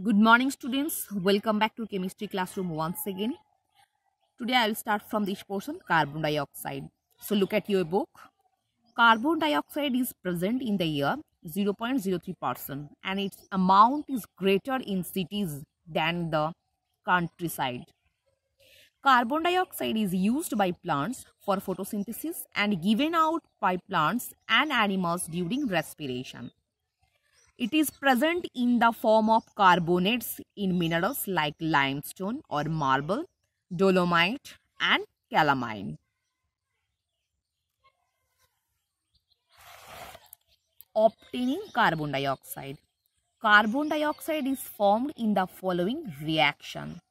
Good morning, students. Welcome back to chemistry classroom once again. Today I will start from this portion, carbon dioxide. So look at your book. Carbon dioxide is present in the air 0.03% and its amount is greater in cities than the countryside. Carbon dioxide is used by plants for photosynthesis and given out by plants and animals during respiration. It is present in the form of carbonates in minerals like limestone or marble, dolomite and calamine. Obtaining carbon dioxide. Carbon dioxide is formed in the following reaction.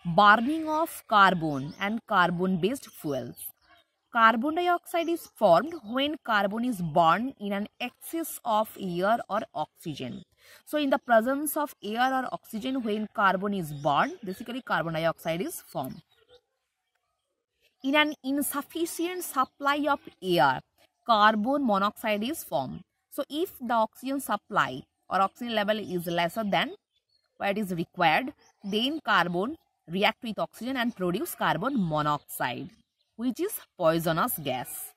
Burning of carbon and carbon-based fuels. Carbon dioxide is formed when carbon is burned in an excess of air or oxygen. So in the presence of air or oxygen, when carbon is burned, basically carbon dioxide is formed. In an insufficient supply of air, carbon monoxide is formed. So if the oxygen supply or oxygen level is lesser than what is required, then carbon react with oxygen and produce carbon monoxide, which is poisonous gas.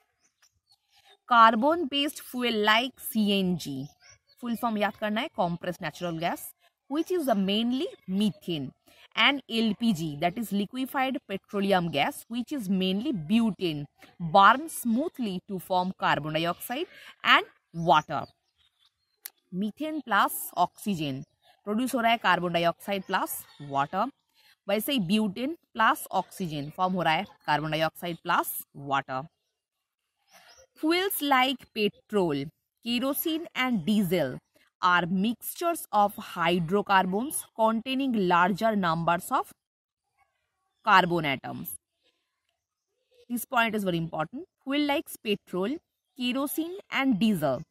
Carbon based fuel like CNG, full form याद करना है, compressed natural gas, which is mainly methane, and LPG, that is liquefied petroleum gas, which is mainly butane, burn smoothly to form carbon dioxide and water. Methane plus oxygen produce हो रहा है carbon dioxide plus water. वैसे ही butane plus oxygen form हो रहा है carbon dioxide plus water. Fuels like petrol, kerosene and diesel are mixtures of hydrocarbons containing larger numbers of carbon atoms. This point is very important. Fuel like petrol, kerosene and diesel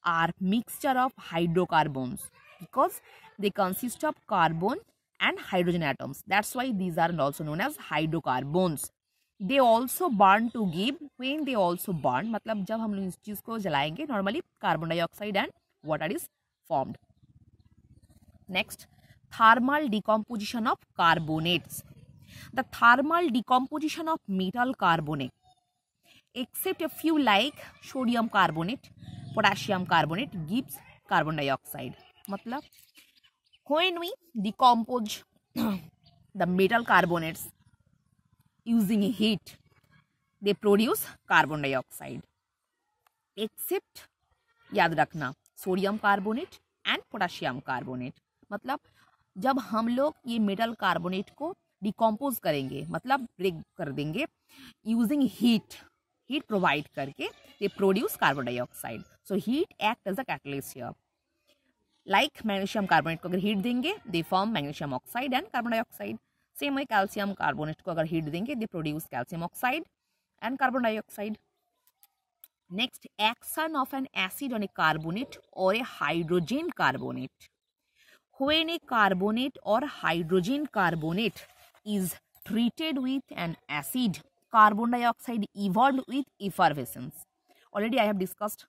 are mixture of hydrocarbons because they consist of carbon and hydrogen atoms. That's why these are also known as hydrocarbons. They also burn to give, when they also burn, मतलब जब हम लोग इस चीज को जलाएंगे normally carbon dioxide and water is formed. Next, thermal decomposition of carbonates. The thermal decomposition of metal carbonate, except a few like sodium carbonate, potassium carbonate, gives carbon dioxide. मतलब when we decompose the metal carbonates using heat, they produce carbon dioxide, except याद रखना sodium carbonate and potassium carbonate. मतलब जब हम लोग ये metal carbonate को decompose करेंगे, मतलब ब्रेक कर देंगे यूजिंग हीट प्रोवाइड करके, they produce carbon dioxide. So heat act as a catalyst here. Like magnesium carbonate को अगर हीट देंगे, they form magnesium oxide and carbon dioxide. Same है कैल्शियम कार्बोनेट को अगर हीट देंगे, they produce calcium oxide and carbon dioxide. Next, action of an acid on a carbonate or a hydrogen carbonate. When a carbonate or hydrogen carbonate is treated with an acid, carbon dioxide evolved with effervescence. Already I have discussed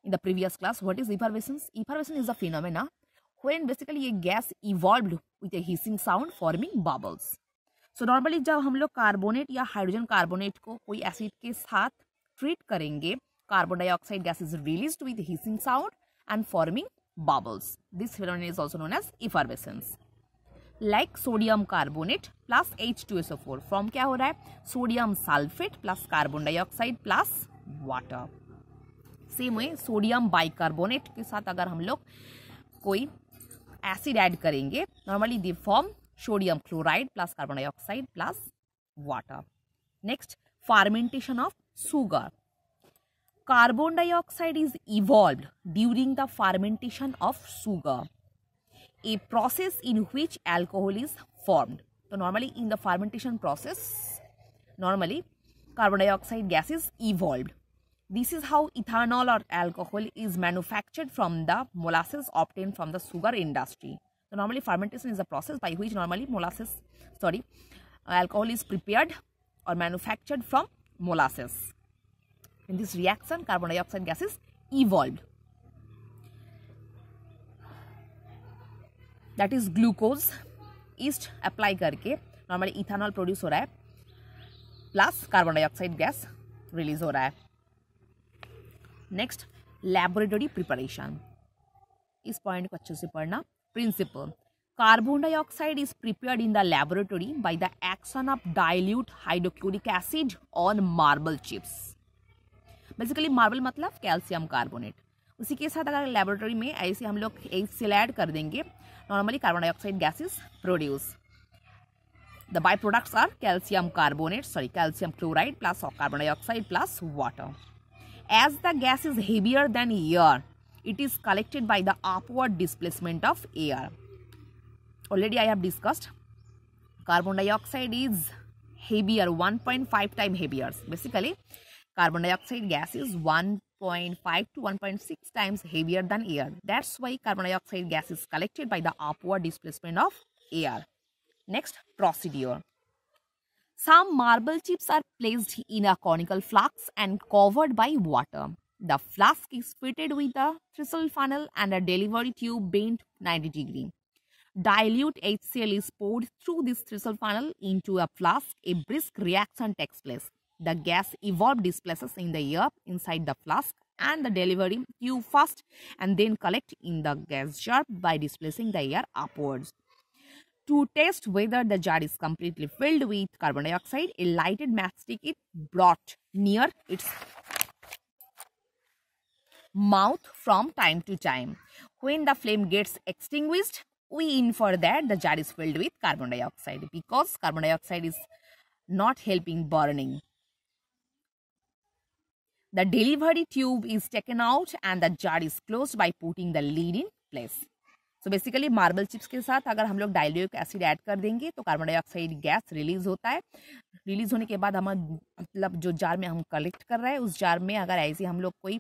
in the previous class what is effervescence. Effervescence is a phenomena when basically a gas evolved with a hissing sound forming bubbles. So normally जब हम लोग carbonate या hydrogen carbonate को कोई acid के साथ treat करेंगे, carbon dioxide gas is released with hissing sound and forming bubbles. This phenomenon is also known as effervescence. Like sodium carbonate plus H2SO4 form क्या हो रहा है, sodium sulphate plus carbon dioxide plus water. Same way sodium bicarbonate के साथ अगर हम लोग कोई एसिड ऐड करेंगे, normally they form sodium chloride plus carbon dioxide plus water. Next, fermentation of sugar. Carbon dioxide is evolved during the fermentation of sugar, a process in which alcohol is formed. So normally in the fermentation process, normally carbon dioxide gas is evolved. This is how ethanol or alcohol is manufactured from the molasses obtained from the sugar industry. So normally fermentation is a process by which normally alcohol is prepared or manufactured from molasses. In this reaction, carbon dioxide gas is evolved. That is glucose, yeast apply करके normally ethanol produce हो रहा है, plus carbon dioxide gas release हो रहा है। Next, laboratory preparation, इस point को अच्छे से पढ़ना। Principle, carbon dioxide is prepared in the laboratory by the action of dilute hydrochloric acid on marble chips. Basically marble मतलब कैल्शियम कार्बोनेट। उसी के साथ अगर लेबोरेटरी में ऐसे हम लोग HCl ऐड कर देंगे, normally carbon dioxide gas is produce. The by products are calcium carbonate, calcium chloride plus carbon dioxide plus water. As the gas is heavier than air, it is collected by the upward displacement of air. Already I have discussed, carbon dioxide is heavier, 1.5 times heavier. Basically, carbon dioxide gas is 1.5 to 1.6 times heavier than air. That's why carbon dioxide gas is collected by the upward displacement of air. Next, procedure. Some marble chips are placed in a conical flask and covered by water. The flask is fitted with a thistle funnel and a delivery tube bent 90 degrees. Dilute HCl is poured through this thistle funnel into a flask. A brisk reaction takes place. The gas evolved displaces in the air inside the flask and the delivery tube first, and then collect in the gas jar by displacing the air upwards. To test whether the jar is completely filled with carbon dioxide, a lighted matchstick is brought near its mouth from time to time. When the flame gets extinguished, we infer that the jar is filled with carbon dioxide because carbon dioxide is not helping burning. The delivery tube is taken out and the jar is closed by putting the lid in place. So basically marble chips के साथ अगर हम लोग dilute acid add कर देंगे तो carbon dioxide gas release होता है। रिलीज होने के बाद हम मतलब जो जार में हम कलेक्ट कर रहे हैं उस जार में अगर ऐसे हम लोग कोई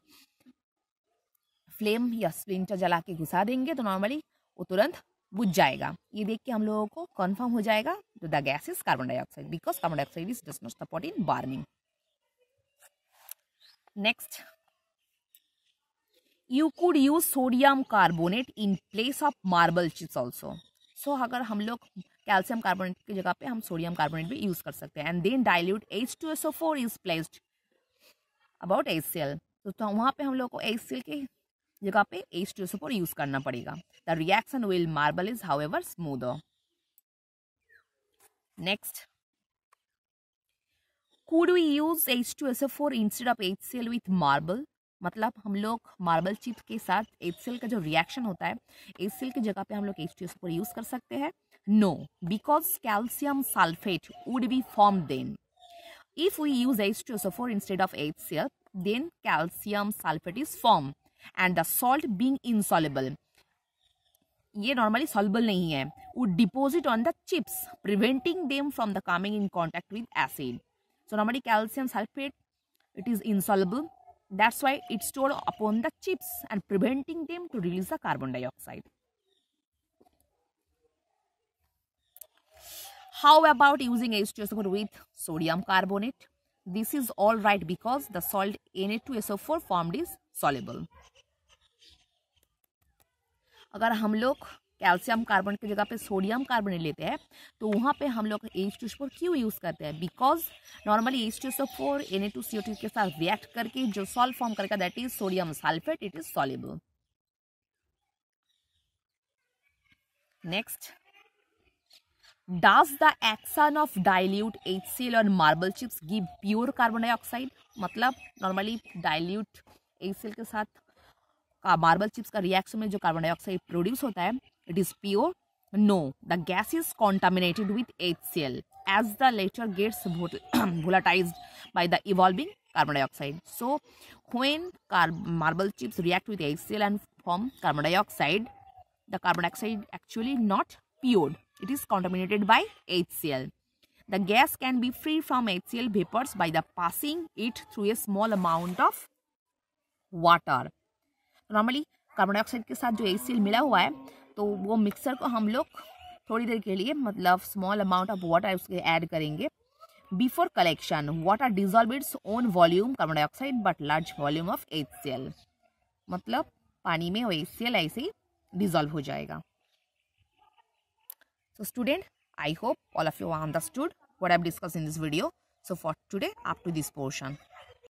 फ्लेम या स्प्लिंटर जला के घुसा देंगे तो नॉर्मली वो तुरंत बुझ जाएगा। ये देख के हम लोगों को कंफर्म हो जाएगा तो the gas is carbon dioxide because carbon dioxide is does not support in burning. Next, you could use sodium carbonate in place of marble chips also. So अगर हम लोग कैल्शियम कार्बोनेट की जगह पे हम सोडियम कार्बोनेट भी use कर सकते हैं। And then dilute H2SO4 is placed about HCl. तो वहाँ पे हम लोग को HCl की जगह पे H2SO4 यूज करना पड़ेगा। The reaction will marble is however smoother. Next, could we use H2SO4 instead of HCl with marble? मतलब हम लोग मार्बल चिप के साथ HCl का जो रिएक्शन होता है HCl की जगह पे हम लोग H2SO4 यूज कर सकते हैं? No, because calcium sulphate would be form then. If we use H2SO4 instead of HCl, then calcium sulphate is form and the salt being insoluble, ये नॉर्मली सॉल्युबल नहीं है, would deposit on the chips preventing them from the coming in contact with acid. So normally calcium sulfate, it is insoluble. That's why it's stored upon the chips and preventing them to release the carbon dioxide. How about using H2SO4 with sodium carbonate? This is all right because the salt Na2SO4 formed is soluble. अगर हम लोग calcium carbonate की जगह पे sodium carbonate लेते हैं तो वहाँ पे हम लोग H2SO4 क्यों यूज करते हैं? बिकॉज नॉर्मली H2SO4 Na2CO2 के साथ रिएक्ट करके जो सॉल्ट फॉर्म करेगा that is sodium sulphate, it is soluble. Next, does the action of dilute HCl और marble chips give pure carbon dioxide? मतलब नॉर्मली डाइल्यूट HCl के साथ मार्बल चिप्स का रिएक्शन में जो कार्बन डाइऑक्साइड प्रोड्यूस होता है it is pure? No, the gas is contaminated with HCl as the latter gets volatilized by the evolving carbon dioxide. So when marble chips react with HCl and form carbon dioxide, the carbon dioxide actually not pure, it is contaminated by HCl. The gas can be free from HCl vapors by the passing it through a small amount of water. Normally carbon dioxide के साथ जो HCl मिला हुआ है तो वो mixer को हम लोग थोड़ी देर के लिए मतलब स्मॉल अमाउंट ऑफ वाटर उसके ऐड करेंगे। Before collection water dissolve its own volume carbon dioxide but large volume of HCl, मतलब पानी में वो HCl ऐसे ही डिजॉल्व हो जाएगा। So student, I hope all of you understood what I've discussed in this video. So for today, up to this portion.